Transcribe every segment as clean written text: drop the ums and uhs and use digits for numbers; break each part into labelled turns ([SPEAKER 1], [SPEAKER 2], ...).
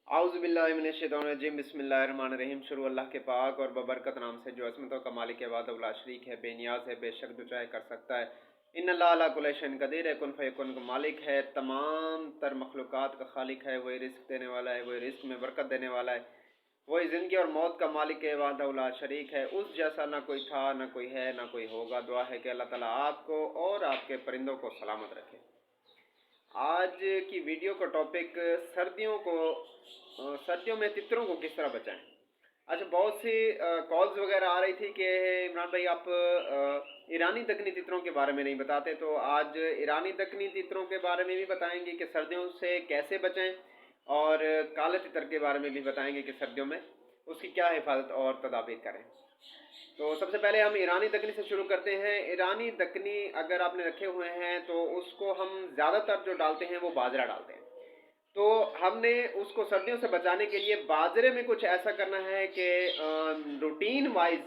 [SPEAKER 1] आउज़ुबिल्लाहिमिनश्शैतानिर्रजीम बिस्मिल्लाहिर्रहमानिर्रहीम। शुरू अल्लाह के पाक और बबरकत नाम से जो असमतों का मालिक है, वाहदहु ला शरीक है, बेनियाज है, बेशक जो चाहे कर सकता है। इन्नल्लाह अला कुल्लि शैइन कदीर है, कुन फयकुन का मालिक है, तमाम तर मखलूक़ात का खालिक है, वही रिज़्क़ देने वाला है, वही रिज़्क़ में बरकत देने वाला है, वही ज़िंदगी और मौत का मालिक है, वाहदहु ला शरीक है। उस जैसा ना कोई था, ना कोई है, ना कोई होगा। दुआ है कि अल्लाह ताला आपको और आपके परिंदों को सलामत रखे। आज की वीडियो का टॉपिक सर्दियों में तितरों को किस तरह बचाएं। अच्छा, बहुत सी कॉल्स वगैरह आ रही थी कि इमरान भाई आप ईरानी दक्कनी तितरों के बारे में नहीं बताते, तो आज ईरानी दक्कनी तितरों के बारे में भी बताएंगे कि सर्दियों से कैसे बचें, और काले तितर के बारे में भी बताएंगे कि सर्दियों में उसकी क्या हिफाजत और तदाबीर करें। तो सबसे पहले हम ईरानी दक्कनी से शुरू करते हैं। ईरानी दक्कनी अगर आपने रखे हुए हैं तो उसको हम ज़्यादातर जो डालते हैं वो बाजरा डालते हैं। तो हमने उसको सर्दियों से बचाने के लिए बाजरे में कुछ ऐसा करना है कि रूटीन वाइज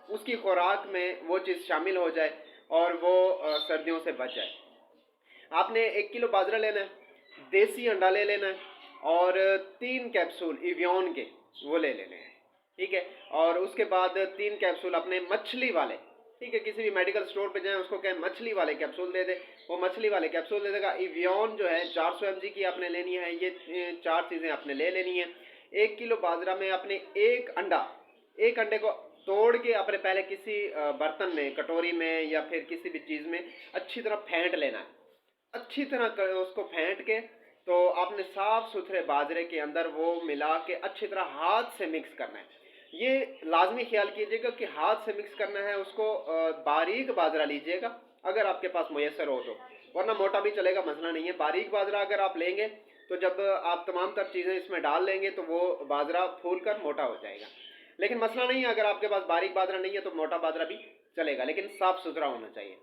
[SPEAKER 1] उसकी खुराक में वो चीज़ शामिल हो जाए और वो सर्दियों से बच जाए। आपने 1 किलो बाजरा लेना है, देसी अंडा ले लेना है और 3 कैप्सूल इवियन के वो ले लेने हैं, ठीक है। और उसके बाद 3 कैप्सूल अपने मछली वाले, ठीक है, किसी भी मेडिकल स्टोर पे जाएं, उसको कहें मछली वाले कैप्सूल दे दे, वो मछली वाले कैप्सूल दे देगा। इवियन जो है 400 mg की आपने लेनी है। ये 4 चीज़ें आपने ले लेनी है। 1 किलो बाजरा में आपने एक अंडे को तोड़ के अपने पहले किसी बर्तन में, कटोरी में या फिर किसी भी चीज़ में अच्छी तरह फेंट लेना है। अच्छी तरह उसको फेंट के तो आपने साफ सुथरे बाजरे के अंदर वो मिला के अच्छी तरह हाथ से मिक्स करना है। ये लाजमी ख्याल कीजिएगा कि हाथ से मिक्स करना है उसको। बारीक बाजरा लीजिएगा अगर आपके पास मुयसर हो तो, वरना मोटा भी चलेगा, मसला नहीं है। बारीक बाजरा अगर आप लेंगे तो जब आप तमाम तर चीज़ें इसमें डाल लेंगे तो वो बाजरा फूल कर मोटा हो जाएगा। लेकिन मसला नहीं है, अगर आपके पास बारीक बाजरा नहीं है तो मोटा बाजरा भी चलेगा, लेकिन साफ़ सुथरा होना चाहिए।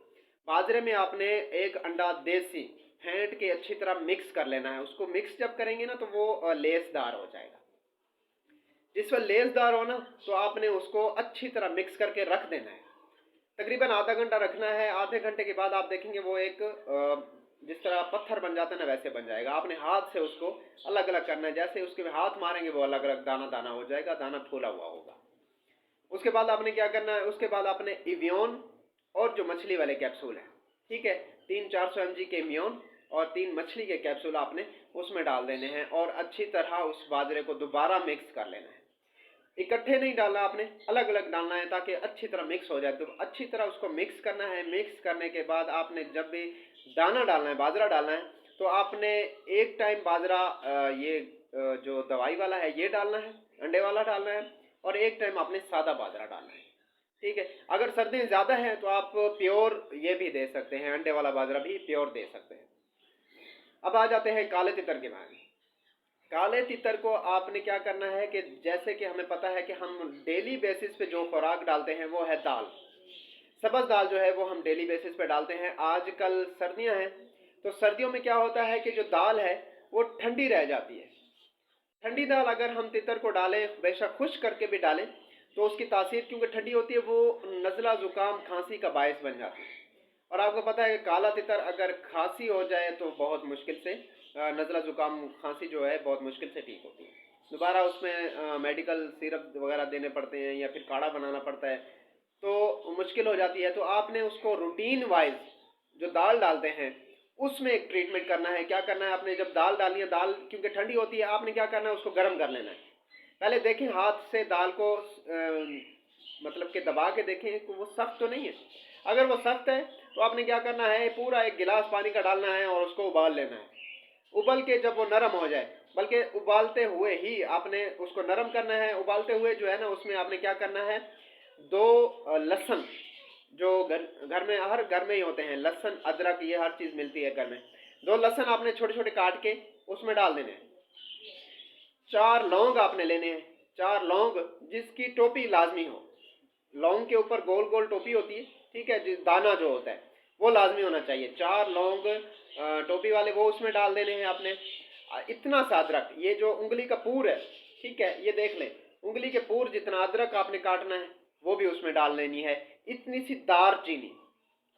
[SPEAKER 1] बाजरे में आपने एक अंडा देसी फेंट के अच्छी तरह मिक्स कर लेना है। उसको मिक्स जब करेंगे ना तो वो लेसदार हो जाएगा। जिस पर लेसदार हो ना तो आपने उसको अच्छी तरह मिक्स करके रख देना है। तकरीबन आधा घंटा रखना है। आधे घंटे के बाद आप देखेंगे वो एक जिस तरह पत्थर बन जाता है ना वैसे बन जाएगा। आपने हाथ से उसको अलग अलग करना है, जैसे उसके हाथ मारेंगे वो अलग अलग दाना दाना हो जाएगा, दाना फूला हुआ होगा। उसके बाद आपने क्या करना है, उसके बाद आपने इवियन और जो मछली वाले कैप्सूल हैं, ठीक है, 400 mg के इवियन और 3 मछली के कैप्सूल आपने उसमें डाल देने हैं और अच्छी तरह उस बाजरे को दोबारा मिक्स कर लेना है। इकट्ठे नहीं डालना, आपने अलग अलग डालना है ताकि अच्छी तरह मिक्स हो जाए। तो अच्छी तरह उसको मिक्स करना है। मिक्स करने के बाद आपने जब भी दाना डालना है, बाजरा डालना है, तो आपने एक टाइम बाजरा जो दवाई वाला है ये डालना है, अंडे वाला डालना है, और एक टाइम आपने सादा बाजरा डालना है, ठीक है। अगर सर्दी ज़्यादा है तो आप प्योर ये भी दे सकते हैं, अंडे वाला बाजरा भी प्योर दे सकते हैं। अब आ जाते हैं काले तितर के बारे में। काले तितर को आपने क्या करना है कि जैसे कि हमें पता है कि हम डेली बेसिस पे जो खुराक डालते हैं वो है दाल। सब्ज़ दाल जो है वो हम डेली बेसिस पे डालते हैं। आजकल सर्दियां हैं तो सर्दियों में क्या होता है कि जो दाल है वो ठंडी रह जाती है। ठंडी दाल अगर हम तितर को डालें, बेशक खुश करके भी डालें, तो उसकी तासीर क्योंकि ठंडी होती है वो नज़ला ज़ुकाम खांसी का बायस बन जाती है। और आपको पता है कि काला तितर अगर खांसी हो जाए तो बहुत मुश्किल से नज़ला ज़ुकाम खांसी जो है बहुत मुश्किल से ठीक होती है। दोबारा उसमें मेडिकल सिरप वगैरह देने पड़ते हैं या फिर काढ़ा बनाना पड़ता है, तो मुश्किल हो जाती है। तो आपने उसको रूटीन वाइज जो दाल डालते हैं उसमें एक ट्रीटमेंट करना है। क्या करना है, आपने जब दाल डालनी है, दाल क्योंकि ठंडी होती है, आपने क्या करना है, उसको गर्म कर लेना है। पहले देखें हाथ से दाल को मतलब कि दबा के देखें कि वो सख्त तो नहीं है। अगर वो सख्त है तो आपने क्या करना है, पूरा 1 गिलास पानी का डालना है और उसको उबाल लेना है। उबल के जब वो नरम हो जाए, बल्कि उबालते हुए ही आपने उसको नरम करना है। उबालते हुए जो है ना उसमें आपने क्या करना है, 2 लहसुन, जो घर में हर घर में ही होते हैं, लहसुन अदरक ये हर चीज़ मिलती है घर में, 2 लहसुन आपने छोटे छोटे काट के उसमें डाल देने हैं। 4 लौंग आपने लेने हैं, 4 लौंग जिसकी टोपी लाजमी हो। लौंग के ऊपर गोल गोल टोपी होती है, ठीक है, जिस दाना जो होता है वो लाजमी होना चाहिए। 4 लौंग टोपी वाले वो उसमें डाल देने हैं आपने। इतना सा अदरक, ये जो उंगली का पूर है, ठीक है, ये देख लें, उंगली के पूर जितना अदरक आपने काटना है वो भी उसमें डाल लेनी है। इतनी सी दार चीनी,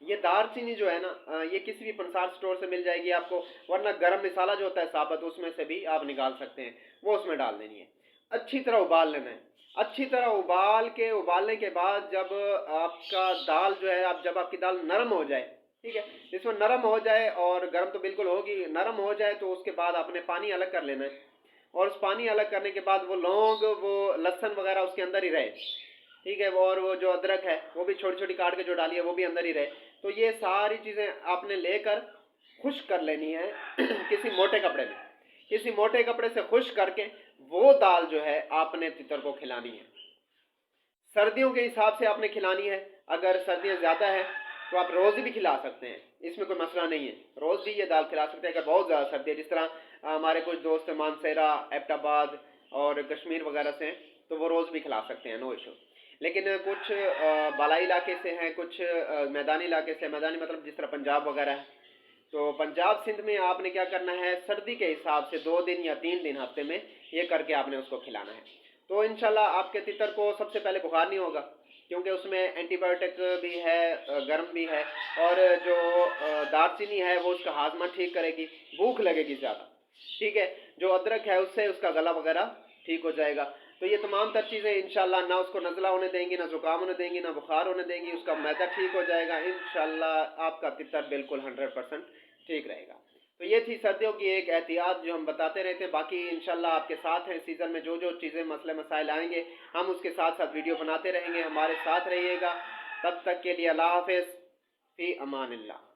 [SPEAKER 1] ये दालचीनी जो है ना, ये किसी भी पंसार स्टोर से मिल जाएगी आपको, वरना गरम मसाला जो होता है साबुत, उसमें से भी आप निकाल सकते हैं, वो उसमें डाल देनी है। अच्छी तरह उबाल लेना है। अच्छी तरह उबालने के बाद जब आपका दाल जो है, आप जब आपकी दाल नरम हो जाए, ठीक है, इसमें नरम हो जाए, और गर्म तो बिल्कुल होगी, नरम हो जाए तो उसके बाद आपने पानी अलग कर लेना है। और उस पानी अलग करने के बाद वो लौंग, वो लहसुन वगैरह उसके अंदर ही रहे, ठीक है, और वो जो अदरक है वो भी छोटी छोटी काट के जो डाली है वो भी अंदर ही रहे। तो ये सारी चीज़ें आपने लेकर खुश्क कर लेनी है किसी मोटे कपड़े में, किसी मोटे कपड़े से खुश्क करके वो दाल जो है आपने तितर को खिलानी है। सर्दियों के हिसाब से आपने खिलानी है। अगर सर्दियाँ ज़्यादा है तो आप रोज़ भी खिला सकते हैं, इसमें कोई मसला नहीं है, रोज़ भी ये दाल खिला सकते हैं। अगर बहुत ज़्यादा सर्दी है, जिस तरह हमारे कुछ दोस्त मानसेरा, एबटाबाद और कश्मीर वगैरह से हैं, तो वो रोज़ भी खिला सकते हैं, नो इशू। लेकिन कुछ बालाई इलाके से हैं, कुछ मैदानी इलाके से, मैदानी मतलब जिस तरह पंजाब वगैरह है, तो पंजाब सिंध में आपने क्या करना है, सर्दी के हिसाब से 2 दिन या 3 दिन हफ्ते में ये करके आपने उसको खिलाना है। तो इंशाल्लाह आपके तितर को सबसे पहले बुखार नहीं होगा, क्योंकि उसमें एंटीबायोटिक भी है, गर्म भी है, और जो दालचीनी है वो उसका हाजमा ठीक करेगी, भूख लगेगी ज़्यादा, ठीक है। जो अदरक है उससे उसका गला वगैरह ठीक हो जाएगा। तो ये तमाम तर चीज़ें इंशाल्लाह ना उसको नज़ला होने देंगी, ना ज़ुकाम होने देंगी, ना बुखार होने देंगी, उसका मैदा ठीक हो जाएगा इंशाल्लाह, आपका तितर बिल्कुल 100% ठीक रहेगा। तो ये थी सर्दियों की एक एहतियात जो हम बताते रहते हैं। बाकी इंशाल्लाह आपके साथ हैं, सीज़न में जो जो चीज़ें मसले मसाइल आएंगे हम उसके साथ साथ वीडियो बनाते रहेंगे, हमारे साथ रहिएगा। तब तक के लिए अल्लाह हाफिज़, फ़ी अमानिल्लाह।